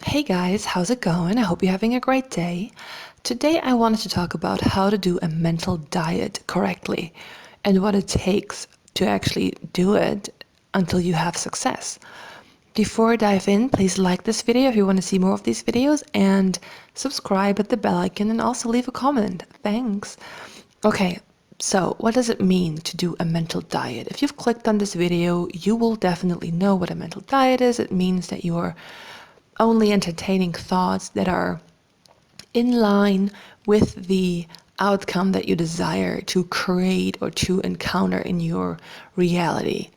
Hey guys, how's it going? I hope you're having a great day. Today I wanted to talk about how to do a mental diet correctly and what it takes to actually do it until you have success. Before I dive in, please like this video if you want to see more of these videos and subscribe at the bell icon and also leave a comment. Thanks. Okay, so what does it mean to do a mental diet? If you've clicked on this video, you will definitely know what a mental diet is. It means that you're only entertaining thoughts that are in line with the outcome that you desire to create or to encounter in your reality.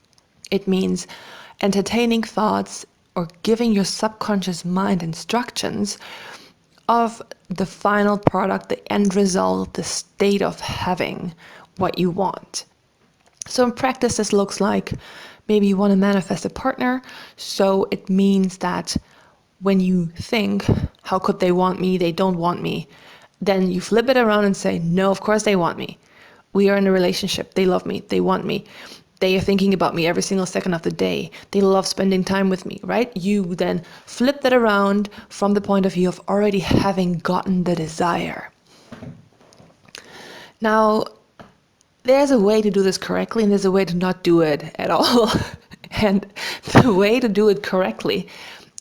It means entertaining thoughts or giving your subconscious mind instructions of the final product, the end result, the state of having what you want. So in practice, this looks like maybe you want to manifest a partner. So it means that when you think, how could they want me? They don't want me. Then you flip it around and say, no, of course they want me. We are in a relationship. They love me. They want me. They are thinking about me every single second of the day. They love spending time with me, right? You then flip that around from the point of view of already having gotten the desire. Now, there's a way to do this correctly and there's a way to not do it at all. And the way to do it correctly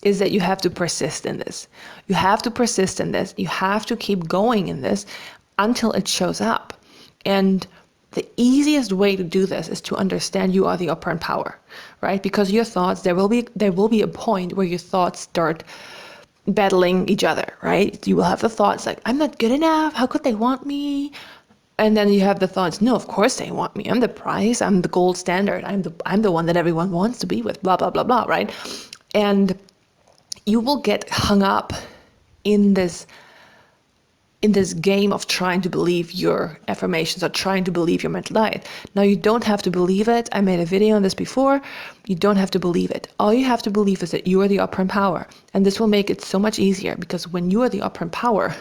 is that you have to persist in this. You have to persist in this. You have to keep going in this until it shows up. And the easiest way to do this is to understand you are the operant power, right? Because your thoughts, there will be a point where your thoughts start battling each other, right? You will have the thoughts like, I'm not good enough. How could they want me? And then you have the thoughts, no, of course they want me. I'm the prize. I'm the gold standard. I'm the one that everyone wants to be with, blah, blah, blah, blah, right? And you will get hung up in this game of trying to believe your affirmations or trying to believe your mental diet. Now, you don't have to believe it. I made a video on this before. You don't have to believe it. All you have to believe is that you are the operant power. And this will make it so much easier because when you are the operant power,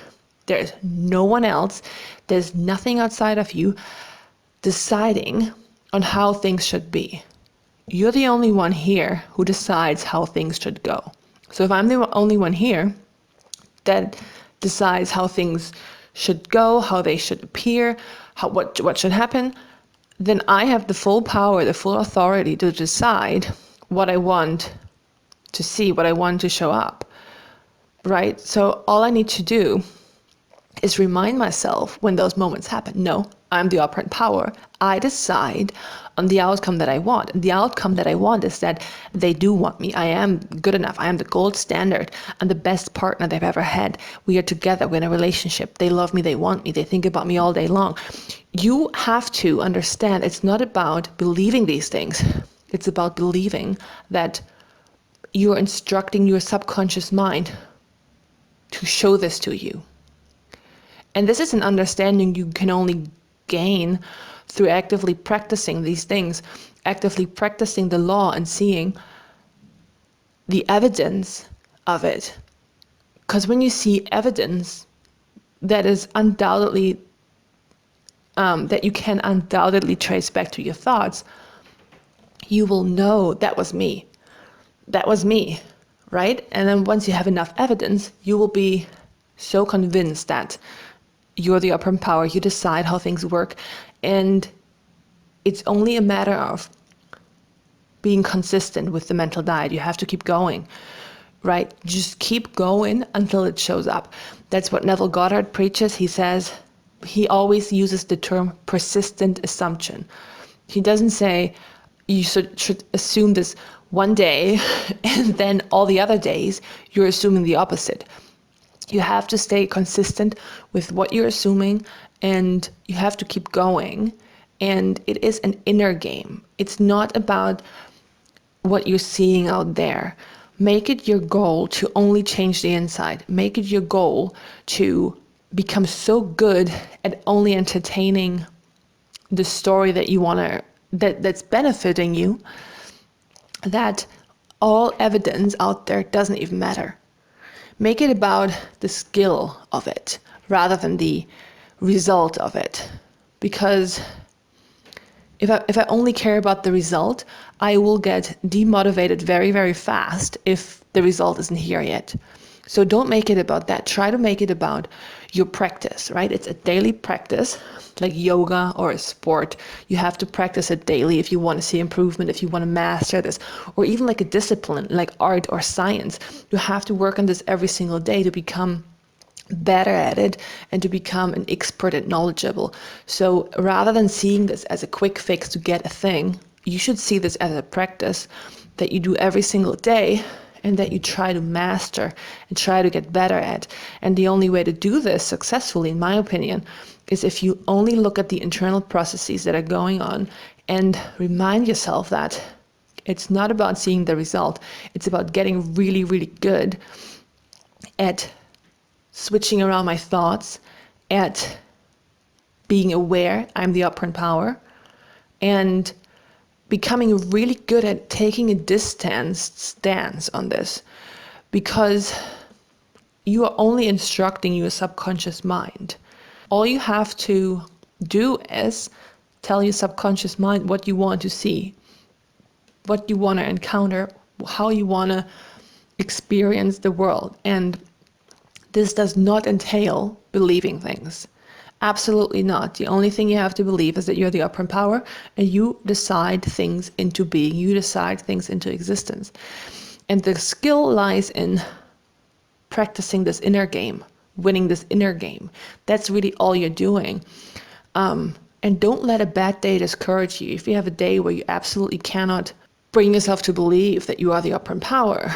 there's no one else. There's nothing outside of you deciding on how things should be. You're the only one here who decides how things should go. So if I'm the only one here that decides how things should go, how they should appear, what should happen, then I have the full power, the full authority to decide what I want to see, what I want to show up, right? So all I need to do is remind myself when those moments happen. No, I'm the operant power. I decide on the outcome that I want. And the outcome that I want is that they do want me. I am good enough. I am the gold standard. I'm the best partner they've ever had. We are together. We're in a relationship. They love me. They want me. They think about me all day long. You have to understand it's not about believing these things. It's about believing that you're instructing your subconscious mind to show this to you. And this is an understanding you can only gain through actively practicing these things, actively practicing the law and seeing the evidence of it. Because when you see evidence that is undoubtedly, that you can undoubtedly trace back to your thoughts, you will know that was me. That was me, right? And then once you have enough evidence, you will be so convinced that you're the operant power, you decide how things work, and it's only a matter of being consistent with the mental diet. You have to keep going, right? Just keep going until it shows up. That's what Neville Goddard preaches. He says, he always uses the term persistent assumption. He doesn't say you should assume this one day and then all the other days you're assuming the opposite. You have to stay consistent with what you're assuming and you have to keep going. And it is an inner game. It's not about what you're seeing out there. Make it your goal to only change the inside. Make it your goal to become so good at only entertaining the story that you want to, that's benefiting you, that all evidence out there doesn't even matter. Make it about the skill of it rather than the result of it. Because If I only care about the result, I will get demotivated very, very fast if the result isn't here yet. So don't make it about that. Try to make it about your practice, right? It's a daily practice, like yoga or a sport. You have to practice it daily if you want to see improvement, if you want to master this, or even like a discipline like art or science. You have to work on this every single day to become better at it and to become an expert and knowledgeable. So rather than seeing this as a quick fix to get a thing, you should see this as a practice that you do every single day and that you try to master and try to get better at. And the only way to do this successfully, in my opinion, is if you only look at the internal processes that are going on and remind yourself that it's not about seeing the result. It's about getting really, really good at switching around my thoughts, at being aware I'm the operant power, and becoming really good at taking a stance on this, because you are only instructing your subconscious mind. All you have to do is tell your subconscious mind what you want to see, what you want to encounter, how you want to experience the world. And this does not entail believing things. Absolutely not. The only thing you have to believe is that you're the operant power and you decide things into being. You decide things into existence. And the skill lies in practicing this inner game, winning this inner game. That's really all you're doing. And don't let a bad day discourage you. If you have a day where you absolutely cannot bring yourself to believe that you are the operant power,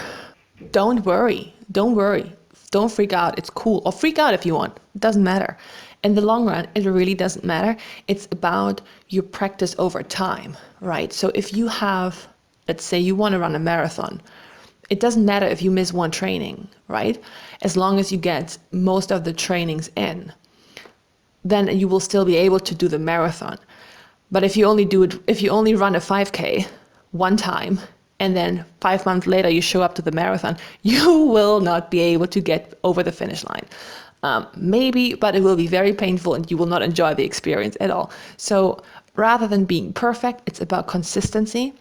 don't worry. Don't worry. Don't freak out. It's cool. Or freak out if you want. It doesn't matter. In the long run, it really doesn't matter. It's about your practice over time, right? So if you have, let's say you want to run a marathon, it doesn't matter if you miss one training, right? As long as you get most of the trainings in, then you will still be able to do the marathon. But if you only run a 5K one time, and then 5 months later you show up to the marathon, you will not be able to get over the finish line. Maybe, but it will be very painful and you will not enjoy the experience at all. So rather than being perfect, it's about consistency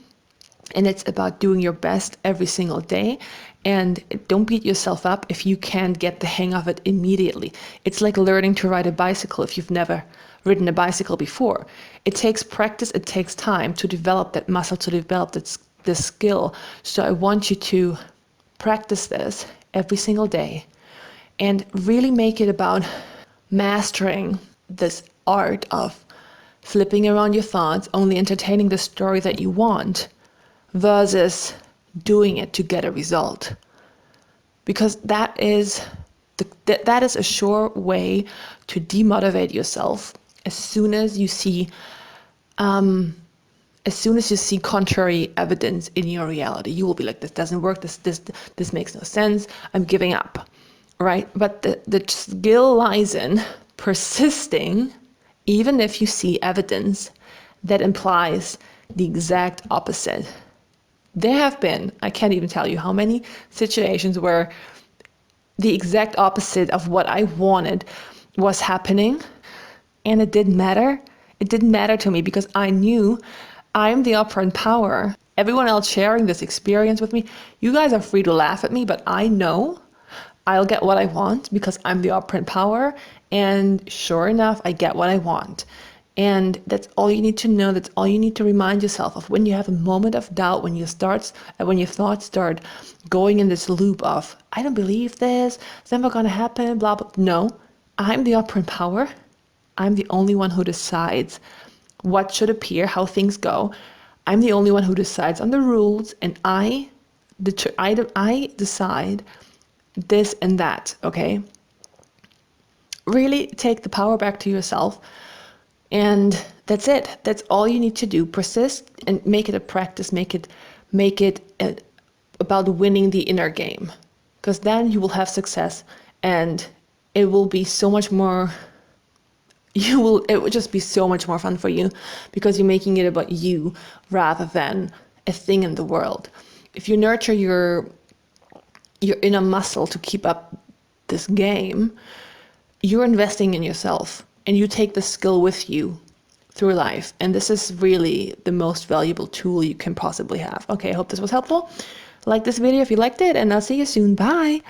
and it's about doing your best every single day. And don't beat yourself up if you can't get the hang of it immediately. It's like learning to ride a bicycle if you've never ridden a bicycle before. It takes practice, it takes time to develop that muscle, to develop this skill. So I want you to practice this every single day and really make it about mastering this art of flipping around your thoughts, only entertaining the story that you want versus doing it to get a result. Because that is a sure way to demotivate yourself as soon as you see contrary evidence in your reality. You will be like, this doesn't work, this makes no sense, I'm giving up, right? But the skill lies in persisting even if you see evidence that implies the exact opposite. There have been, I can't even tell you how many situations where the exact opposite of what I wanted was happening, and it didn't matter. It didn't matter to me because I knew I'm the operant power. Everyone else sharing this experience with me, you guys are free to laugh at me, but I know I'll get what I want because I'm the operant power, and sure enough, I get what I want. And that's all you need to know. That's all you need to remind yourself of when you have a moment of doubt, when your thoughts start going in this loop of, I don't believe this, it's never going to happen, blah, blah. No, I'm the operant power. I'm the only one who decides what should appear, how things go. I'm the only one who decides on the rules, and I decide this and that, okay? Really take the power back to yourself. And that's it. That's all you need to do. Persist and make it a practice. Make it about winning the inner game, because then you will have success, and it will be so much more. It will just be so much more fun for you because you're making it about you rather than a thing in the world. If you nurture your inner muscle to keep up this game, you're investing in yourself and you take the skill with you through life. And this is really the most valuable tool you can possibly have. Okay, I hope this was helpful. Like this video if you liked it, and I'll see you soon. Bye.